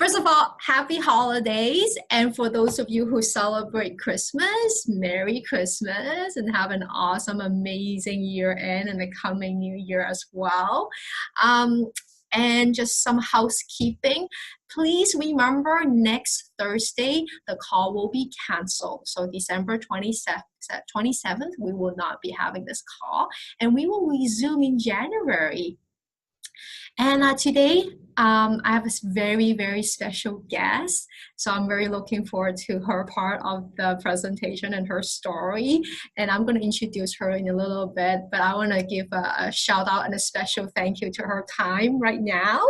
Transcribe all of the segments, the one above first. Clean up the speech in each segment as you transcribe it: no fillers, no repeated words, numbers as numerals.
First of all, happy holidays. And for those of you who celebrate Christmas, Merry Christmas and have an awesome, amazing year end and the coming new year as well. And just some housekeeping. Please remember next Thursday, the call will be canceled. So December 27th, we will not be having this call and we will resume in January. And today, I have a very, very special guest. So I'm very looking forward to her part of the presentation and her story. And I'm going to introduce her in a little bit, but I want to give a shout out and a special thank you to her time right now.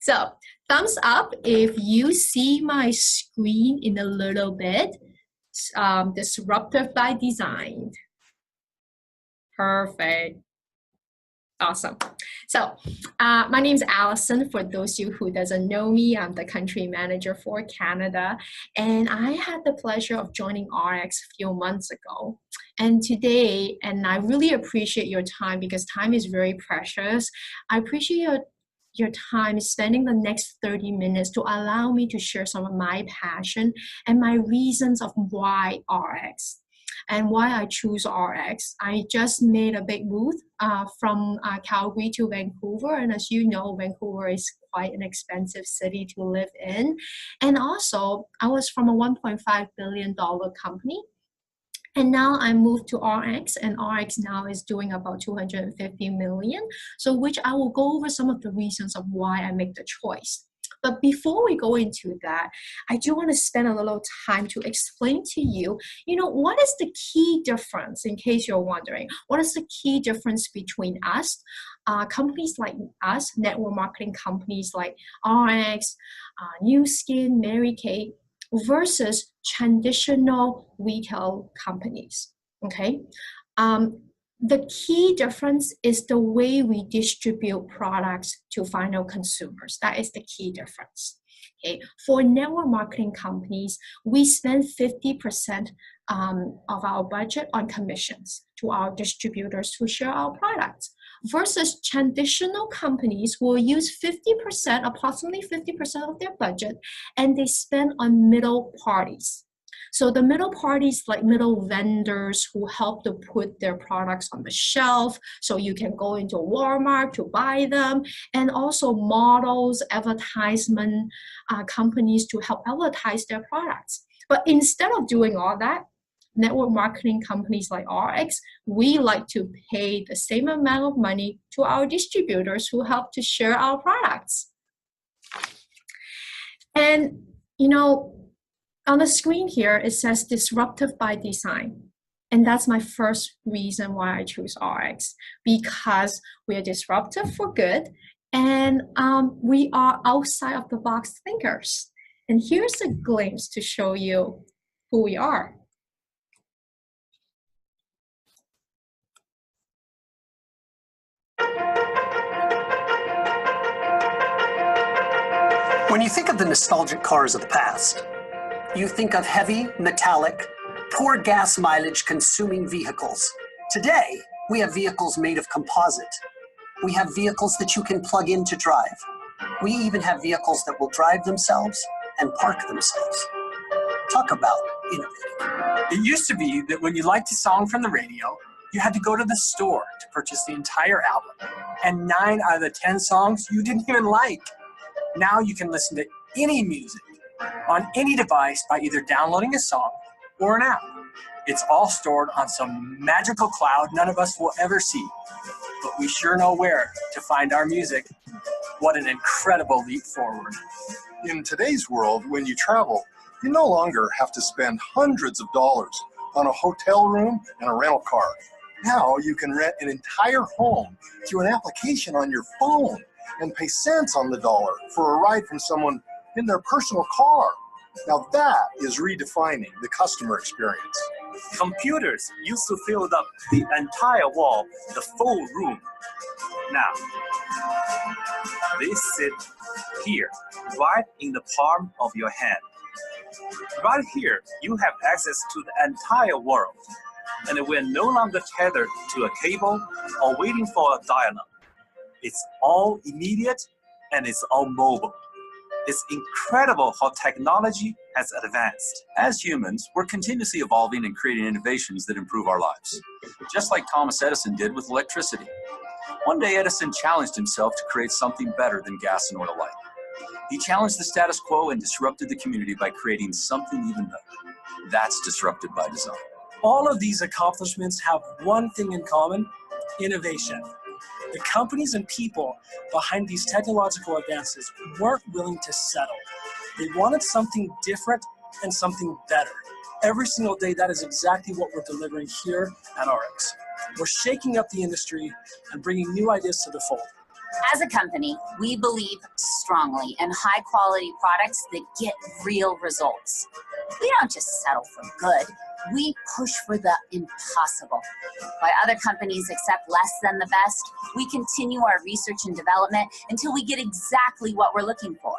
So thumbs up if you see my screen in a little bit. Disruptive by design. Perfect. Awesome. So my name is Allison. For those of you who doesn't know me, I'm the country manager for Canada. And I had the pleasure of joining RX a few months ago. And today, and I really appreciate your time because time is very precious. I appreciate your time spending the next 30 minutes to allow me to share some of my passion and my reasons of why RX. And why I choose RX. I just made a big move from Calgary to Vancouver. And as you know, Vancouver is quite an expensive city to live in. And also, I was from a $1.5 billion company. And now I moved to RX, and RX now is doing about 250 million. So which I will go over some of the reasons of why I make the choice. But before we go into that, I do want to spend a little time to explain to you, what is the key difference, in case you're wondering, what is the key difference between us, companies like us, network marketing companies like RX, New Skin, Mary Kay, versus traditional retail companies, okay? The key difference is the way we distribute products to final consumers. That is the key difference. Okay. For network marketing companies, we spend 50% of our budget on commissions to our distributors who share our products. Versus traditional companies will use 50%, approximately 50% of their budget, and they spend on middle parties. So the middle parties, like middle vendors who help to put their products on the shelf so you can go into Walmart to buy them, and also models, advertisement companies to help advertise their products. But instead of doing all that, network marketing companies like RX, we like to pay the same amount of money to our distributors who help to share our products. And, on the screen here, it says disruptive by design. And that's my first reason why I choose RX, because we are disruptive for good and we are outside of the box thinkers. And here's a glimpse to show you who we are. When you think of the nostalgic cars of the past, you think of heavy, metallic, poor gas mileage consuming vehicles. Today, we have vehicles made of composite. We have vehicles that you can plug in to drive. We even have vehicles that will drive themselves and park themselves. Talk about innovative. It used to be that when you liked a song from the radio, you had to go to the store to purchase the entire album. And 9 out of the 10 songs you didn't even like. Now you can listen to any music on any device by either downloading a song or an app. It's all stored on some magical cloud none of us will ever see, but we sure know where to find our music. What an incredible leap forward. In today's world, when you travel, you no longer have to spend hundreds of dollars on a hotel room and a rental car. Now you can rent an entire home through an application on your phone and pay cents on the dollar for a ride from someone in their personal car. Now that is redefining the customer experience. Computers used to fill up the entire wall, the full room. Now, they sit here, right in the palm of your hand. Right here, you have access to the entire world, and we're no longer tethered to a cable or waiting for a dial-up. It's all immediate and it's all mobile. It's incredible how technology has advanced. As humans, we're continuously evolving and creating innovations that improve our lives, just like Thomas Edison did with electricity. One day, Edison challenged himself to create something better than gas and oil light. He challenged the status quo and disrupted the community by creating something even better. That's disrupted by design. All of these accomplishments have one thing in common: innovation. The companies and people behind these technological advances weren't willing to settle. They wanted something different and something better. Every single day, that is exactly what we're delivering here at RX. We're shaking up the industry and bringing new ideas to the fold. As a company, we believe strongly in high-quality products that get real results. We don't just settle for good, we push for the impossible. While other companies accept less than the best, we continue our research and development until we get exactly what we're looking for.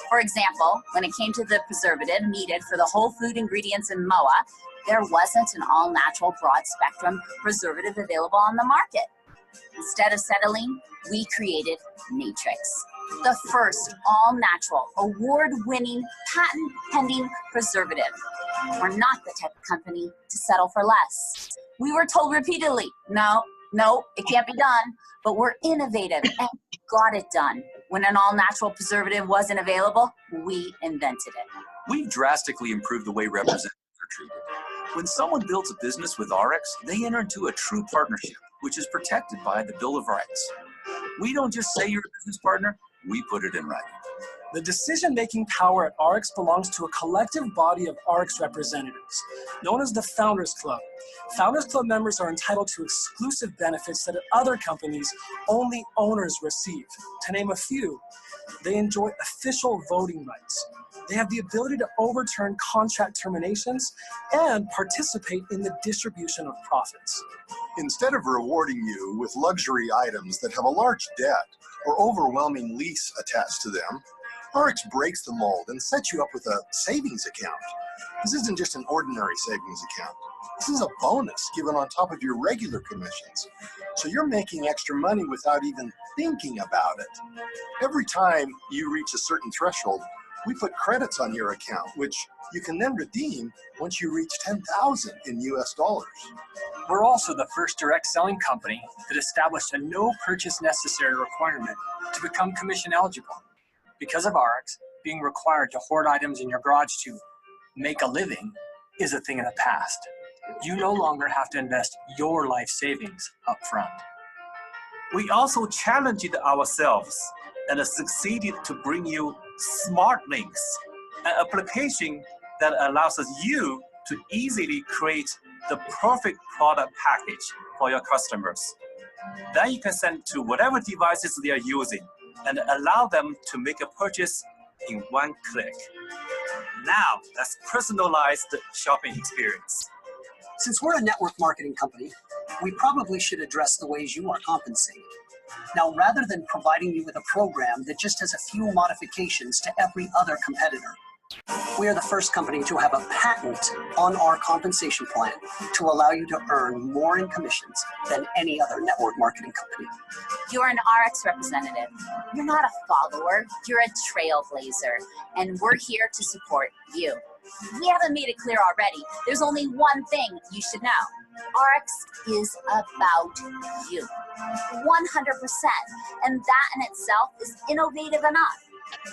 For example, when it came to the preservative needed for the whole food ingredients in MOA, there wasn't an all-natural broad-spectrum preservative available on the market. Instead of settling, we created Matrix, the first all-natural, award-winning, patent-pending preservative. We're not the type of company to settle for less. We were told repeatedly, no, it can't be done, but we're innovative and got it done. When an all-natural preservative wasn't available, we invented it. We've drastically improved the way representatives are treated. When someone builds a business with RX, they enter into a true partnership, which is protected by the Bill of Rights. We don't just say you're a business partner, we put it in writing. The decision-making power at RX belongs to a collective body of RX representatives, known as the Founders Club. Founders Club members are entitled to exclusive benefits that at other companies only owners receive. To name a few, they enjoy official voting rights. They have the ability to overturn contract terminations and participate in the distribution of profits. Instead of rewarding you with luxury items that have a large debt or overwhelming lease attached to them, RX breaks the mold and sets you up with a savings account. This isn't just an ordinary savings account. This is a bonus given on top of your regular commissions. So you're making extra money without even thinking about it. Every time you reach a certain threshold, we put credits on your account, which you can then redeem once you reach $10,000 in US dollars. We're also the first direct selling company that established a no purchase necessary requirement to become commission eligible. Because of RX, being required to hoard items in your garage to make a living is a thing of the past. You no longer have to invest your life savings up front. We also challenged ourselves and succeeded to bring you Smart Links, an application that allows you to easily create the perfect product package for your customers. Then you can send to whatever devices they are using and allow them to make a purchase in one click. Now, let's personalize the shopping experience. Since we're a network marketing company, we probably should address the ways you are compensated. Now, rather than providing you with a program that just has a few modifications to every other competitor, we are the first company to have a patent on our compensation plan to allow you to earn more in commissions than any other network marketing company. You're an RX representative. You're not a follower, you're a trailblazer, and we're here to support you. We haven't made it clear already. There's only one thing you should know. RX is about you, 100%, and that in itself is innovative enough.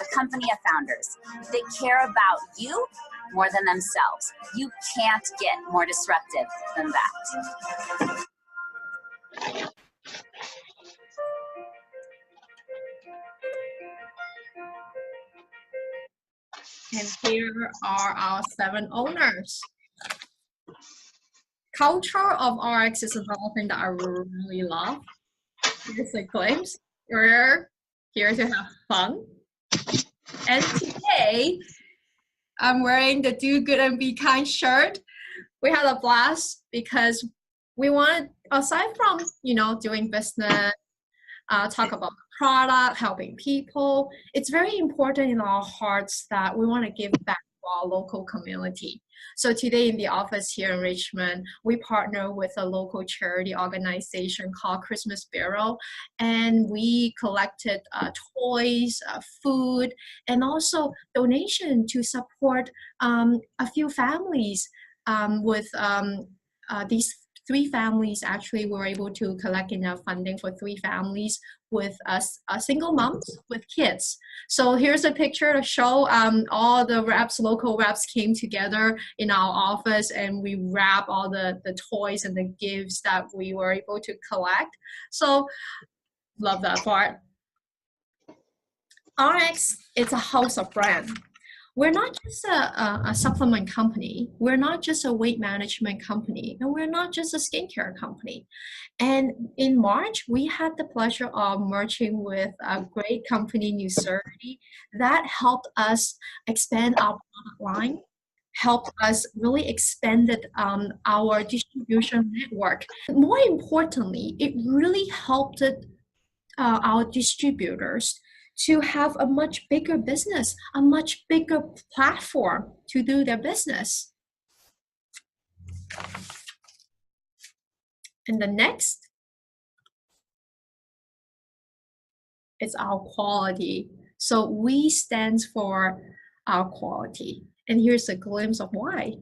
A company of founders, they care about you more than themselves. You can't get more disruptive than that. And here are our 7 owners. Culture of RX is another thing that I really love. Here's the claims. We're here to have fun. And today, I'm wearing the Do Good and Be Kind shirt. We had a blast because we wanted, aside from, doing business, talk about the product, helping people, it's very important in our hearts that we want to give back our local community. So today in the office here in Richmond, we partner with a local charity organization called Christmas Bureau, and we collected toys, food, and also donation to support a few families with these 3 families. Actually, we were able to collect enough funding for 3 families with a single moms with kids. So here's a picture to show all the reps, local reps came together in our office, and we wrap all the toys and the gifts that we were able to collect. So love that part. RX is a house of brand. We're not just a supplement company. We're not just a weight management company. And we're not just a skincare company. And in March, we had the pleasure of merging with a great company, New Surgery, that helped us expand our product line, helped us really expanded our distribution network. More importantly, it really helped our distributors to have a much bigger business, a much bigger platform to do their business. And the next is our quality. So we stand for our quality. And here's a glimpse of why.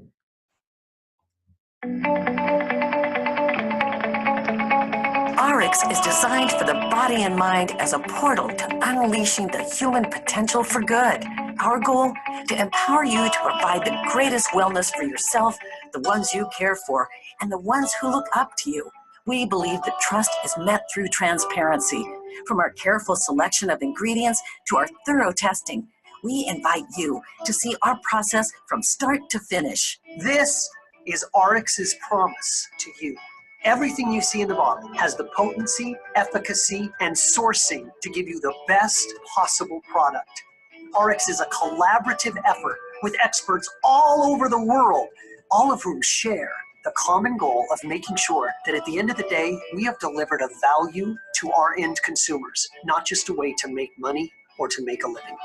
RX is designed for the body and mind as a portal to unleashing the human potential for good. Our goal, to empower you to provide the greatest wellness for yourself, the ones you care for, and the ones who look up to you. We believe that trust is met through transparency. From our careful selection of ingredients to our thorough testing, we invite you to see our process from start to finish. This is RX's promise to you. Everything you see in the bottle has the potency, efficacy, and sourcing to give you the best possible product. RX is a collaborative effort with experts all over the world, all of whom share the common goal of making sure that at the end of the day, we have delivered a value to our end consumers, not just a way to make money or to make a living.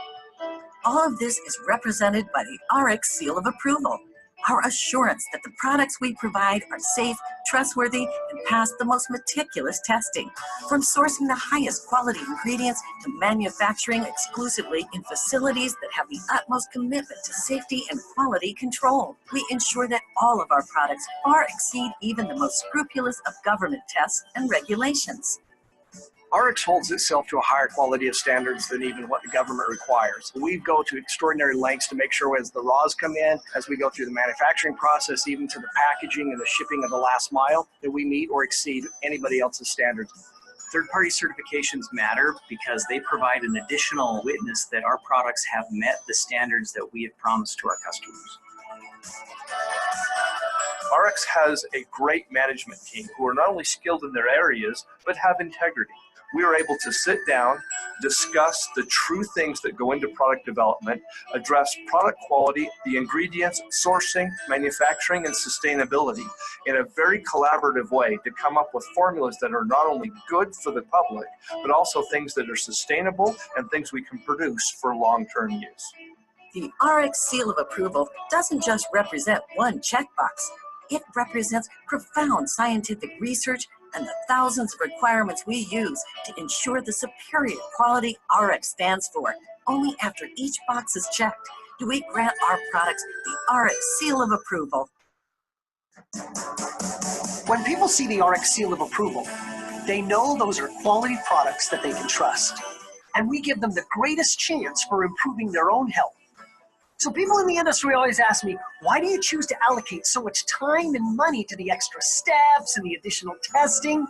All of this is represented by the RX seal of approval. Our assurance that the products we provide are safe, trustworthy, and pass the most meticulous testing. From sourcing the highest quality ingredients to manufacturing exclusively in facilities that have the utmost commitment to safety and quality control, we ensure that all of our products far exceed even the most scrupulous of government tests and regulations. RX holds itself to a higher quality of standards than even what the government requires. We go to extraordinary lengths to make sure as the raws come in, as we go through the manufacturing process, even to the packaging and the shipping of the last mile, that we meet or exceed anybody else's standards. Third-party certifications matter because they provide an additional witness that our products have met the standards that we have promised to our customers. RX has a great management team who are not only skilled in their areas, but have integrity. We are able to sit down, discuss the true things that go into product development, address product quality, the ingredients, sourcing, manufacturing, and sustainability in a very collaborative way to come up with formulas that are not only good for the public, but also things that are sustainable and things we can produce for long-term use. The RX seal of approval doesn't just represent one checkbox. It represents profound scientific research and the thousands of requirements we use to ensure the superior quality RX stands for. Only after each box is checked do we grant our products the RX seal of approval. When people see the RX seal of approval, they know those are quality products that they can trust. And we give them the greatest chance for improving their own health. So people in the industry always ask me, why do you choose to allocate so much time and money to the extra steps and the additional testing?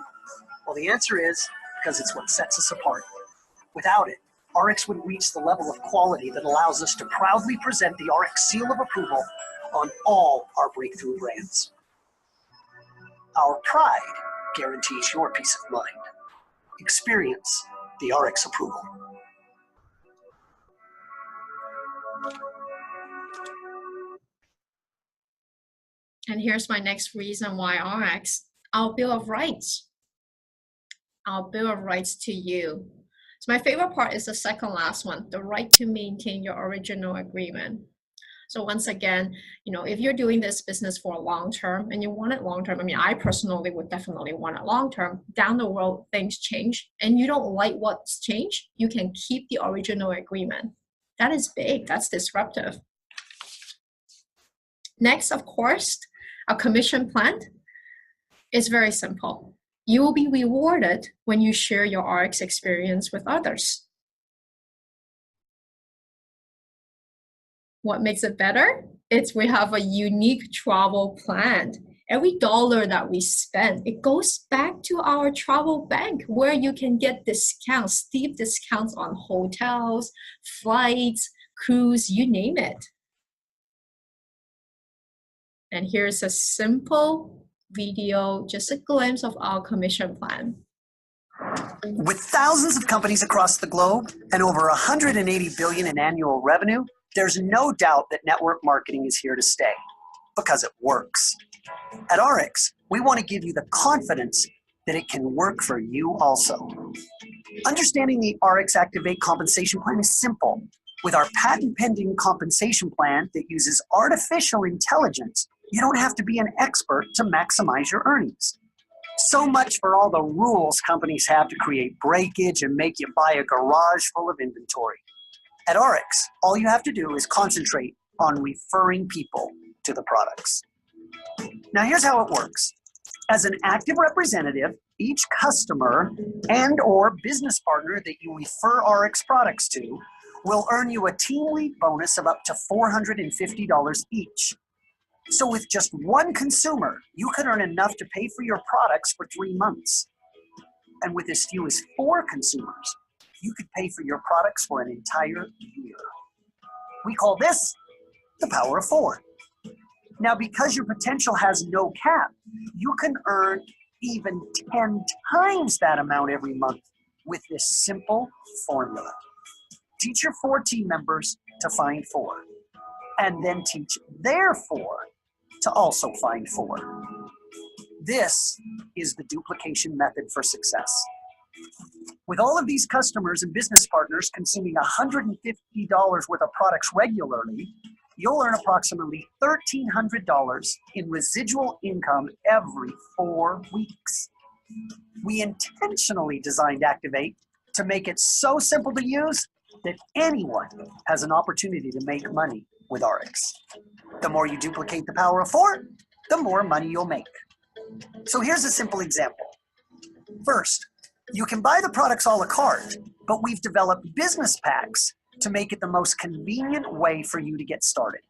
Well, the answer is because it's what sets us apart. Without it, RX wouldn't reach the level of quality that allows us to proudly present the RX seal of approval on all our breakthrough brands. Our pride guarantees your peace of mind. Experience the RX approval. And here's my next reason why RX, our Bill of Rights. Our Bill of Rights to you. So my favorite part is the second last one, the right to maintain your original agreement. So once again, if you're doing this business for a long term and you want it long term, I mean, I personally would definitely want it long term. Down the road, things change and you don't like what's changed, you can keep the original agreement. That is big. That's disruptive. Next, of course, a commission plan is very simple. You will be rewarded when you share your RX experience with others. What makes it better? We have a unique travel plan. Every dollar that we spend, it goes back to our travel bank where you can get discounts, steep discounts on hotels, flights, cruise, you name it. And here's a simple video, just a glimpse of our commission plan. With thousands of companies across the globe and over 180 billion in annual revenue, there's no doubt that network marketing is here to stay because it works. At RX, we want to give you the confidence that it can work for you also. Understanding the RX Activate compensation plan is simple. With our patent-pending compensation plan that uses artificial intelligence, you don't have to be an expert to maximize your earnings. So much for all the rules companies have to create breakage and make you buy a garage full of inventory. At RX, all you have to do is concentrate on referring people to the products. Now here's how it works. As an active representative, each customer and/or business partner that you refer RX products to will earn you a team lead bonus of up to $450 each. So with just one consumer, you can earn enough to pay for your products for 3 months. And with as few as 4 consumers, you could pay for your products for an entire year. We call this the power of 4. Now, because your potential has no cap, you can earn even 10 times that amount every month with this simple formula. Teach your 4 team members to find 4, and then teach their 4 to also find 4. This is the duplication method for success. With all of these customers and business partners consuming $150 worth of products regularly, you'll earn approximately $1,300 in residual income every 4 weeks. We intentionally designed Activate to make it so simple to use that anyone has an opportunity to make money with RX. The more you duplicate the power of 4, the more money you'll make. So here's a simple example. First, you can buy the products a la carte, but we've developed business packs to make it the most convenient way for you to get started.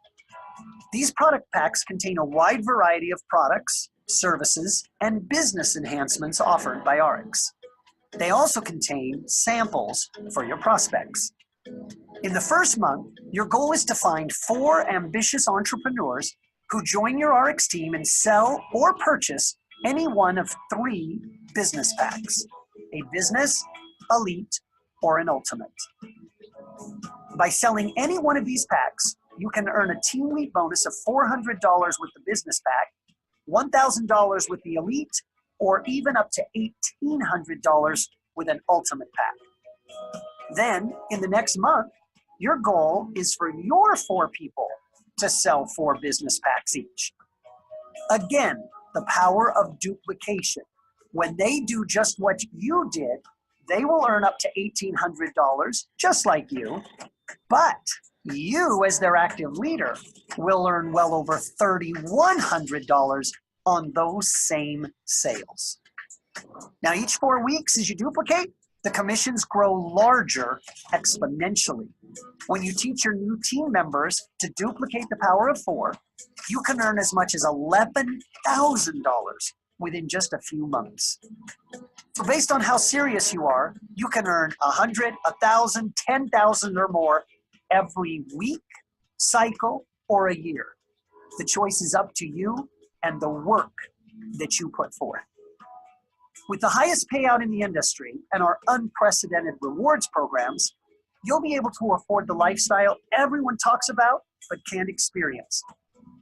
These product packs contain a wide variety of products, services, and business enhancements offered by RX. They also contain samples for your prospects. In the first month, your goal is to find 4 ambitious entrepreneurs who join your RX team and sell or purchase any one of 3 business packs: a business, elite, or an ultimate. By selling any one of these packs, you can earn a team lead bonus of $400 with the business pack, $1,000 with the elite, or even up to $1,800 with an ultimate pack. Then, in the next month, your goal is for your 4 people to sell 4 business packs each. Again, the power of duplication. When they do just what you did, they will earn up to $1,800, just like you, but you, as their active leader, will earn well over $3,100 on those same sales. Now, each 4 weeks as you duplicate, the commissions grow larger exponentially. When you teach your new team members to duplicate the power of 4, you can earn as much as $11,000 within just a few months. So based on how serious you are, you can earn 100, 1,000, 10,000 or more every week, cycle, or a year. The choice is up to you and the work that you put forth. With the highest payout in the industry and our unprecedented rewards programs, you'll be able to afford the lifestyle everyone talks about but can't experience.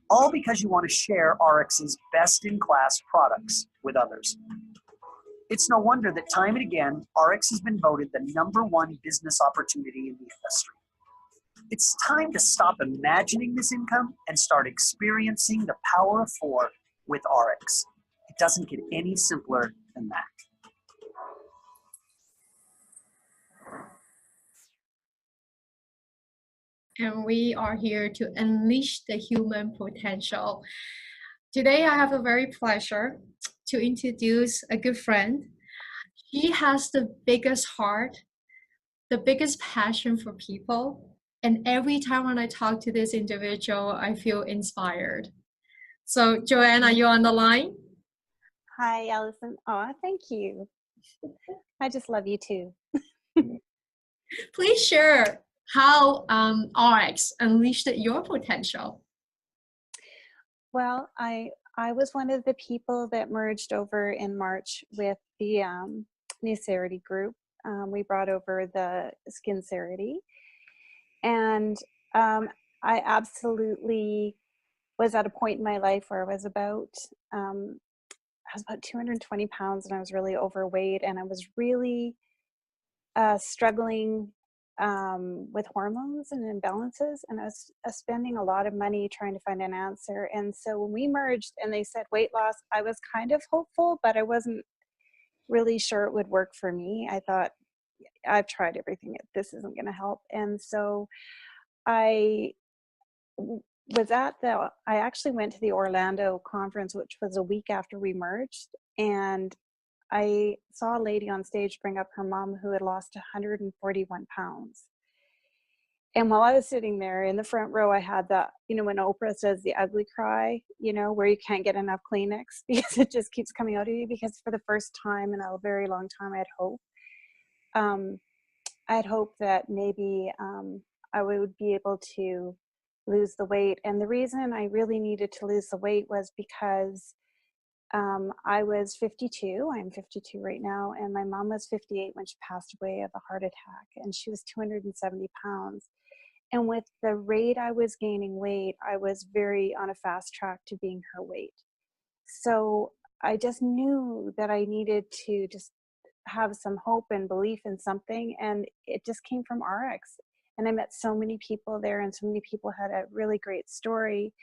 All because you want to share RX's best-in-class products with others. It's no wonder that time and again, RX has been voted the #1 business opportunity in the industry. It's time to stop imagining this income and start experiencing the power of 4 with RX. It doesn't get any simpler than that. And we are here to unleash the human potential. Today, I have a very pleasure to introduce a good friend. She has the biggest heart, the biggest passion for people. And every time when I talk to this individual, I feel inspired. So, Joanne, are you on the line? Hi, Allison. Oh, thank you. I just love you too. Please share how RX unleashed your potential. Well, I was one of the people that merged over in March with the Neocerity group. We brought over the Skincerity, and I absolutely was at a point in my life where I was about 220 pounds, and I was really overweight, and I was really struggling with hormones and imbalances, and I was spending a lot of money trying to find an answer. And so when we merged and they said weight loss, I was kind of hopeful, but I wasn't really sure it would work for me. I thought, I've tried everything, this isn't going to help. And so I I actually went to the Orlando conference, which was a week after we merged, and I saw a lady on stage bring up her mom who had lost 141 pounds. And while I was sitting there in the front row, I had that, when Oprah says the ugly cry, where you can't get enough Kleenex because it just keeps coming out of you. Because for the first time in a very long time, I had hope. I had hope that maybe I would be able to lose the weight. And the reason I really needed to lose the weight was because I was 52. I'm 52 right now, and my mom was 58 when she passed away of a heart attack, and she was 270 pounds. And with the rate I was gaining weight, I was very on a fast track to being her weight. So I just knew that I needed to just have some hope and belief in something, and it just came from RX. And I met so many people there, and so many people had a really great story.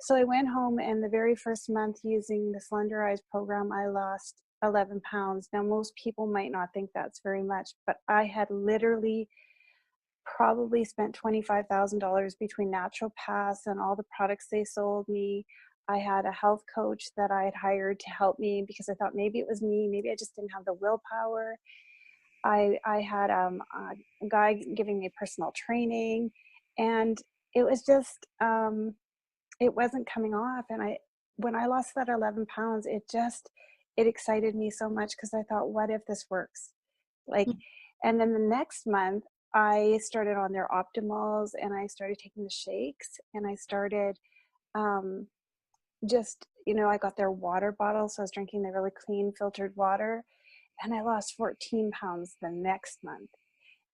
So I went home, and the very first month using the Slenderize program, I lost 11 pounds. Now, most people might not think that's very much, but I had literally probably spent $25,000 between naturopaths and all the products they sold me. I had a health coach that I had hired to help me because I thought maybe it was me. Maybe I just didn't have the willpower. I had a guy giving me personal training, and it was just, it wasn't coming off. And when I lost that 11 pounds, it excited me so much because I thought, what if this works? And then the next month I started on their optimals, and I started taking the shakes, and I started I got their water bottle. So I was drinking the really clean filtered water, and I lost 14 pounds the next month.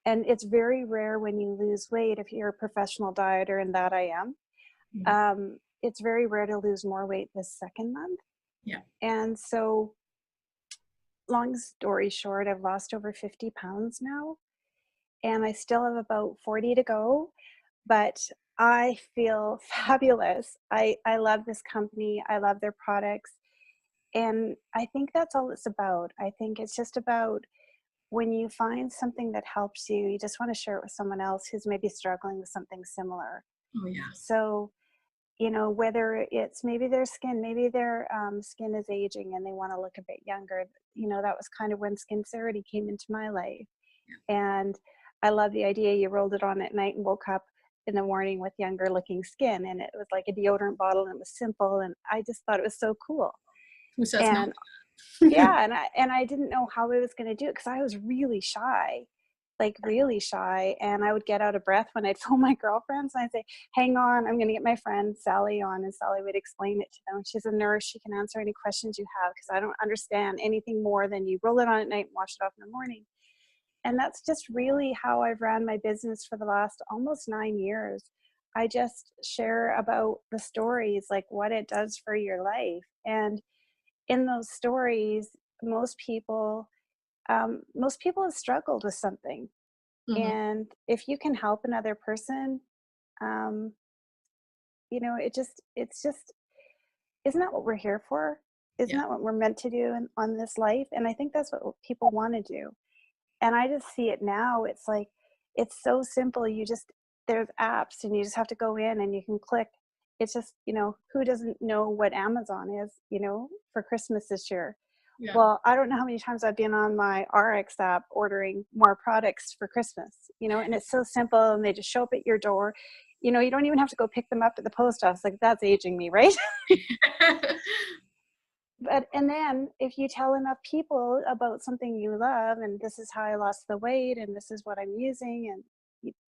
And it's very rare when you lose weight, if you're a professional dieter, and that I am, it's very rare to lose more weight the second month. Yeah. And so long story short, I've lost over 50 pounds now, and I still have about 40 to go, but I feel fabulous. I love this company. I love their products. And I think that's all it's about. I think it's just about when you find something that helps you, you just want to share it with someone else who's maybe struggling with something similar. Oh, yeah. So, whether it's maybe their skin, maybe their skin is aging and they want to look a bit younger. That was kind of when Skincerity came into my life. Yeah. And I love the idea you rolled it on at night and woke up in the morning with younger looking skin, and it was like a deodorant bottle, and it was simple, and I just thought it was so cool. Who says no? Yeah, and I didn't know how I was going to do it because I was really shy, and I would get out of breath when I'd phone my girlfriends, and I'd say, hang on, I'm going to get my friend Sally on, and Sally would explain it to them. She's a nurse. She can answer any questions you have because I don't understand anything more than you roll it on at night and wash it off in the morning. And that's just really how I've ran my business for the last almost 9 years. I just share about the stories, like what it does for your life. And in those stories, most people have struggled with something. And if you can help another person, you know, it's just, isn't that what we're here for? Isn't that what we're meant to do on this life? And I think that's what people want to do. And I just see it now. It's like, it's so simple. There's apps and you just have to go in and you can click. It's just, you know, who doesn't know what Amazon is, you know, for Christmas this year? Yeah. Well, I don't know how many times I've been on my RX app ordering more products for Christmas, you know, and it's so simple and they just show up at your door. You know, you don't even have to go pick them up at the post office. Like, that's aging me, right? And then if you tell enough people about something you love, and this is how I lost the weight, and this is what I'm using,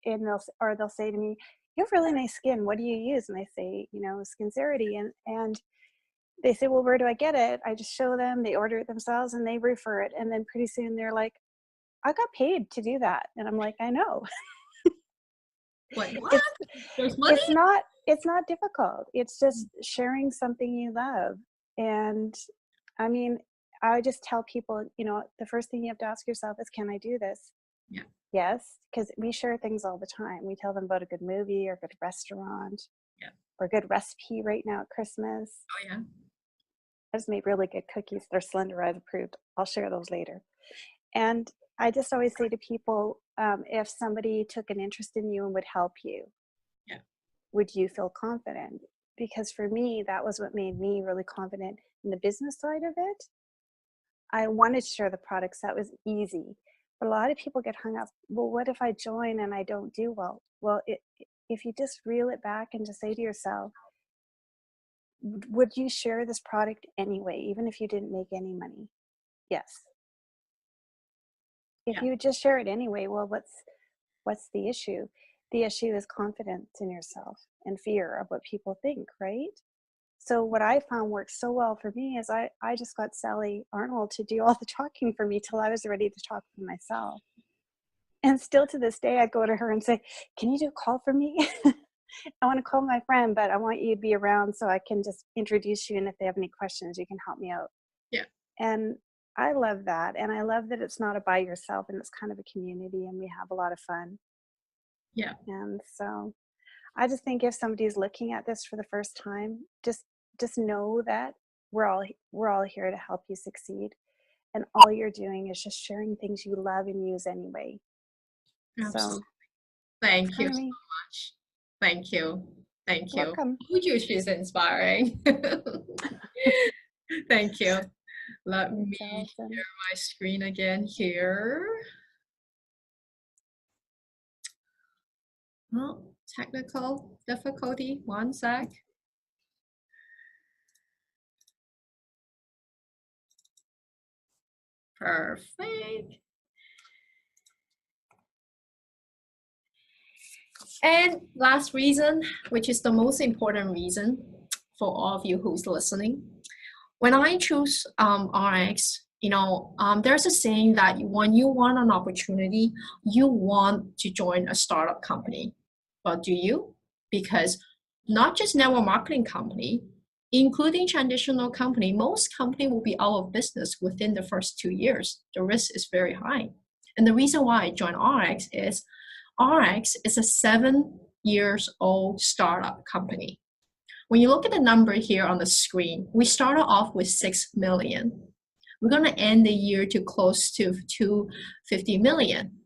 and they'll say to me, "You have really nice skin. What do you use?" And I say, you know, Skincerity, and they say, "Well, where do I get it?" I just show them. They order it themselves, and they refer it, and then pretty soon they're like, "I got paid to do that," and I'm like, "I know." What? There's money? It's not difficult. It's just sharing something you love. And I mean, I just tell people, you know, the first thing you have to ask yourself is, can I do this? Yeah. Yes, because we share things all the time. We tell them about a good movie or a good restaurant, or a good recipe right now at Christmas. Oh, yeah. I just made really good cookies. They're Slender Rise approved. I'll share those later. And I just always say to people, if somebody took an interest in you and would help you, would you feel confident? Because for me, that was what made me really confident in the business side of it. I wanted to share the products. That was easy. But a lot of people get hung up. Well, what if I join and I don't do well? Well, if you just reel it back and just say to yourself, would you share this product anyway, even if you didn't make any money? Yes. If you would just share it anyway, well, what's the issue? The issue is confidence in yourself and fear of what people think, right? So what I found worked so well for me is I just got Sally Arnold to do all the talking for me till I was ready to talk for myself. And still to this day, I go to her and say, "Can you do a call for me? I want to call my friend, but I want you to be around so I can just introduce you. And if they have any questions, you can help me out." Yeah. And I love that. And I love that it's not a by yourself, and it's kind of a community, and we have a lot of fun. Yeah. And so I just think if somebody's looking at this for the first time, just know that we're all here to help you succeed. And all you're doing is just sharing things you love and use anyway. Absolutely. So thank you so much. Thank you. Thank you. Welcome. She's inspiring. Thank you. Let me share my screen again here. Oh, technical difficulty. One sec. Perfect. And last reason, which is the most important reason for all of you who's listening. When I choose RX, you know, there's a saying that when you want an opportunity, you want to join a startup company. But do you? Because not just network marketing company, including traditional company, most company will be out of business within the first 2 years. The risk is very high. And the reason why I joined RX is a 7-year-old startup company. When you look at the number here on the screen, we started off with 6 million. We're going to end the year to close to 250 million.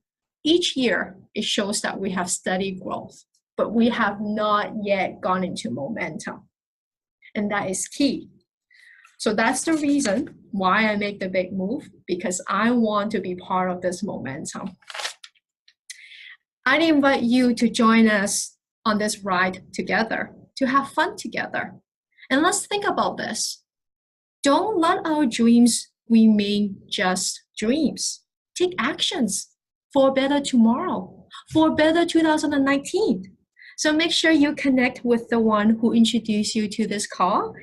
Each year, it shows that we have steady growth, but we have not yet gone into momentum. And that is key. So that's the reason why I make the big move, because I want to be part of this momentum. I'd invite you to join us on this ride together, to have fun together. And let's think about this. Don't let our dreams remain just dreams. Take actions for a better tomorrow, for a better 2019. So make sure you connect with the one who introduced you to this call,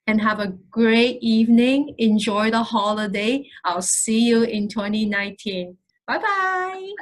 and have a great evening. Enjoy the holiday. I'll see you in 2019. Bye-bye.